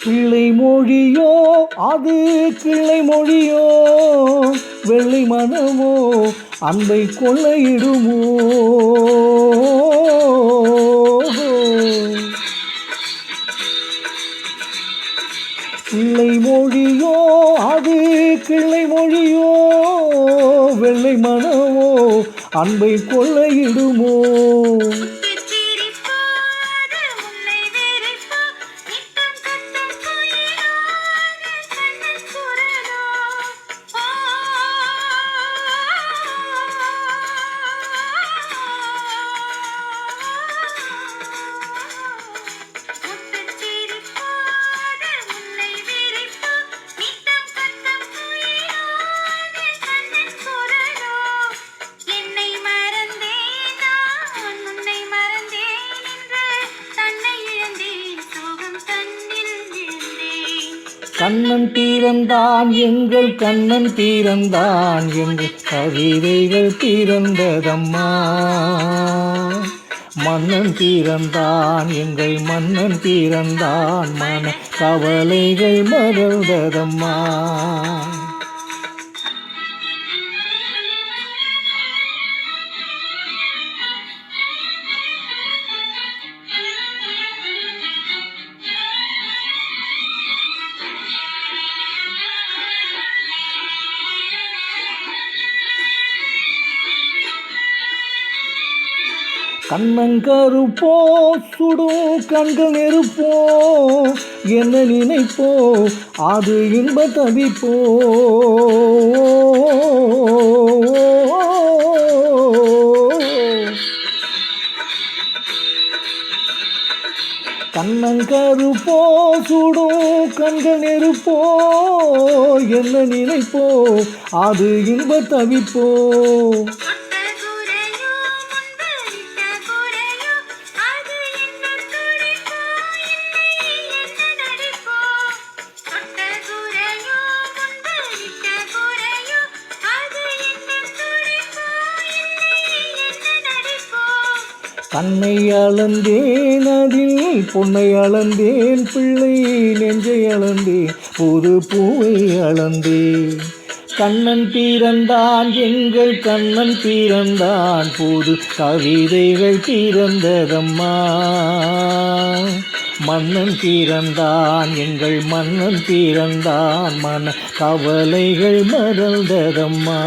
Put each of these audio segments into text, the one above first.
பிள்ளை மொழியோ அது கிளை மொழியோ, வெள்ளை மனமோ அன்பை கொள்ளையிடுமோ. பிள்ளை மொழியோ அது கிளை மொழியோ, வெள்ளை மனமோ அன்பை கொள்ளையிடுமோ. கண்ணன் தீரந்தான் எங்கள் கண்ணன் தீரந்தான், எங்கள் கவிதைகள் தீரந்ததம்மா. மன்னன் தீரந்தான் எங்கள் மன்னன் தீரந்தான், மன கவலைகள் மறந்ததம்மா. கண்ணங்கருப்போ சுடும் கண்கள் நெருப்போ, என்ன நினைப்போ அது இன்ப தவிப்போ. கண்ணங்கருப்போ சுடும் கண்கள் நெருப்போ, என்ன நினைப்போ அது இன்ப தவிப்போ. கண்ணை அளந்தேன் அதில் பொன்னை அளந்தேன், பிள்ளை நெஞ்சை அளந்தேன் புது பூவை அளந்தேன். கண்ணன் தீரந்தான் எங்கள் கண்ணன் தீரந்தான், புது கவிதைகள் தீரந்ததம்மா. மன்னன் தீரந்தான் எங்கள் மன்னன் தீரந்தான், மன கவலைகள் மறந்ததம்மா.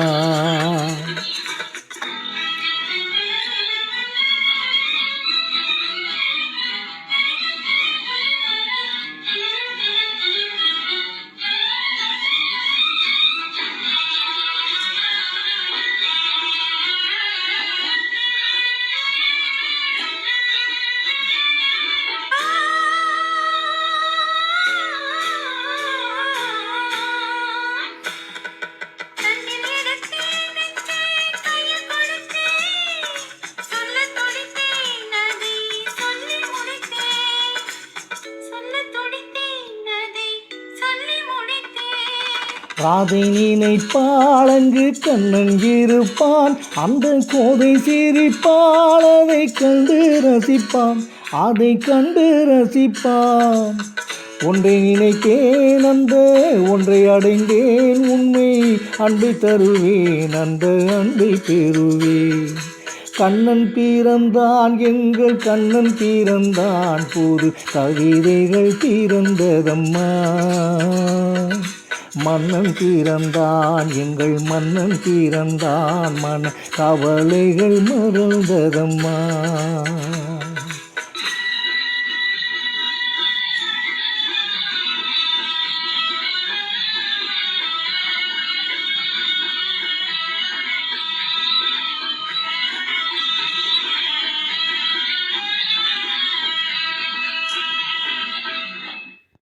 ராதை நினைப்பாள் அங்கு கண்ணன் இருப்பான், அந்த கோதை சிரிப்பாள் அதை கண்டு ரசிப்பான், அதை கண்டு ரசிப்பான். ஒன்றை நினைத்தேன் அந்த ஒன்றை அடைந்தேன், உண்மை அன்பை தருவேன் அந்த அன்பை பெறுவேன். கண்ணன் தீரந்தான் எங்கள் கண்ணன் தீரந்தான், புது கவிதைகள் தீரந்ததம்மா. மன்னன் தீரந்தான் எங்கள் மன்னன் தீரந்தான், மன கவலைகள் மறந்ததம்மா.